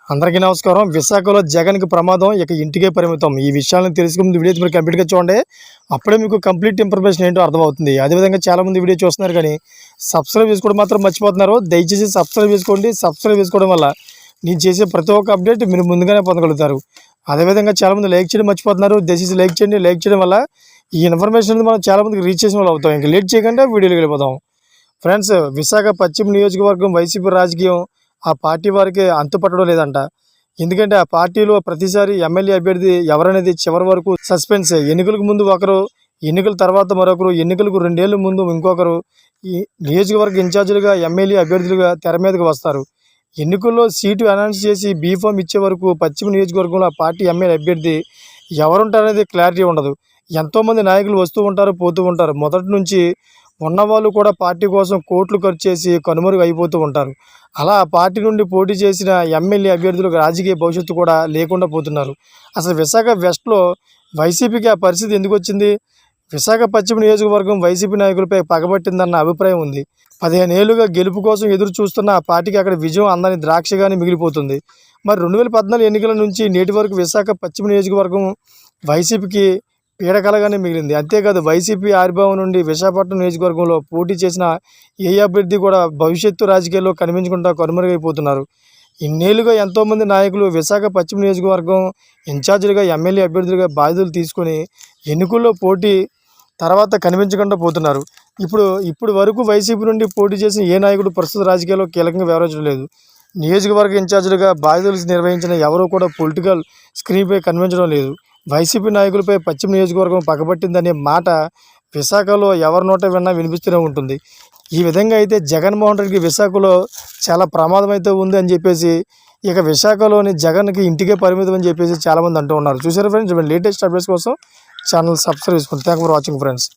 అందరికీ నమస్కారం. విశాఖలో జగన్‌కి ప్రమాదం ఇక ఇంటికే పరిమితం. ఈ విషయాలను తెలుసుకుంది వీడియో మీరు కంప్లీట్‌గా చూడండి. అప్పుడే మీకు కంప్లీట్ ఇన్ఫర్మేషన్ ఏంటో అర్థమవుతుంది. అదేవిధంగా చాలామంది వీడియో చూస్తున్నారు కానీ సబ్స్క్రైబ్ చేసుకోవడం మాత్రం మర్చిపోతున్నారు. దయచేసి సబ్స్క్రైబ్ చేసుకోండి. సబ్స్క్రైబ్ చేసుకోవడం వల్ల నేను చేసే ప్రతి ఒక్క అప్డేట్ మీరు ముందుగానే పొందగలుగుతారు. అదేవిధంగా చాలామంది లైక్ చేయడం మర్చిపోతున్నారు. దయచేసి లైక్ చేయండి. లైక్ చేయడం వల్ల ఈ ఇన్ఫర్మేషన్ అనేది మనం చాలామందికి రీచ్ చేసిన వాళ్ళు అవుతాం. ఇంకా లేట్ చేయకుండా వీడియోలోకి వెళ్ళిపోదాం. ఫ్రెండ్స్, విశాఖ పశ్చిమ నియోజకవర్గం వైసీపీ రాజకీయం ఆ పార్టీ వారికి అంతుపట్టడం లేదంట. ఎందుకంటే ఆ పార్టీలో ప్రతిసారి ఎమ్మెల్యే అభ్యర్థి ఎవరనేది చివరి వరకు సస్పెన్స్. ఎన్నికలకు ముందు ఒకరు, ఎన్నికల తర్వాత మరొకరు, ఎన్నికలకు 2 ఏళ్ల ముందు ఇంకొకరు ఈ నియోజకవర్గ ఇన్ఛార్జీలుగా ఎమ్మెల్యే అభ్యర్థులుగా తెర మీదకి వస్తారు. ఎన్నికల్లో సీటు అనౌన్స్ చేసి బీఫామ్ ఇచ్చే వరకు పశ్చిమ నియోజకవర్గంలో ఆ పార్టీ ఎమ్మెల్యే అభ్యర్థి ఎవరుంటారనేది క్లారిటీ ఉండదు. ఎంతోమంది నాయకులు వస్తూ ఉంటారు, పోతూ ఉంటారు. మొదటి నుంచి ఉన్నవాళ్ళు కూడా పార్టీ కోసం కోట్లు ఖర్చు చేసి కనుమరుగు అయిపోతూ ఉంటారు. అలా పార్టీ నుండి పోటీ చేసిన ఎమ్మెల్యే అభ్యర్థులకు రాజకీయ భవిష్యత్తు కూడా లేకుండా పోతున్నారు. అసలు విశాఖ వెస్ట్లో వైసీపీకి ఆ పరిస్థితి ఎందుకు వచ్చింది? విశాఖ పశ్చిమ నియోజకవర్గం వైసీపీ నాయకులపై పగబట్టిందన్న అభిప్రాయం ఉంది. 15 ఏళ్లుగా గెలుపు కోసం ఎదురు చూస్తున్న ఆ పార్టీకి అక్కడ విజయం అందని ద్రాక్షగానే మిగిలిపోతుంది. మరి 2014 ఎన్నికల నుంచి నేటి వరకు విశాఖ పశ్చిమ నియోజకవర్గం వైసీపీకి పీడకలగానే మిగిలింది. అంతేకాదు వైసీపీ ఆవిర్భావం నుండి విశాఖపట్నం నియోజకవర్గంలో పోటీ చేసిన ఏ అభ్యర్థి కూడా భవిష్యత్తు రాజకీయాల్లో కనిపించకుండా కనుమరుగైపోతున్నారు. ఇన్నేళ్లుగా ఎంతోమంది నాయకులు విశాఖ పశ్చిమ నియోజకవర్గం ఇన్ఛార్జీలుగా ఎమ్మెల్యే అభ్యర్థులుగా బాధ్యతలు తీసుకొని ఎన్నికల్లో పోటీ తర్వాత కనిపించకుండా పోతున్నారు. ఇప్పుడు వరకు వైసీపీ నుండి పోటీ చేసిన ఏ నాయకుడు ప్రస్తుత రాజకీయాల్లో కీలకంగా వ్యవహరించడం లేదు. నియోజకవర్గ ఇన్ఛార్జీలుగా బాధ్యతలు నిర్వహించిన ఎవరూ కూడా పొలిటికల్ స్క్రీన్పై కనిపించడం లేదు. వైసీపీ నాయకులపై పశ్చిమ నియోజకవర్గం పగబట్టిందనే మాట విశాఖలో ఎవరి నోట విన్నా వినిపిస్తూనే ఉంటుంది. ఈ విధంగా అయితే జగన్మోహన్ రెడ్డికి విశాఖలో చాలా ప్రమాదం అయితే ఉంది అని చెప్పేసి ఇక విశాఖలోని జగన్కి ఇంటికే పరిమితం అని చెప్పేసి చాలామంది అంటూ ఉన్నారు. చూసారు ఫ్రెండ్స్, లేటెస్ట్ అప్డేట్స్ కోసం ఛానల్ సబ్స్క్రైబ్ చేసుకోండి. Thank for watching friends.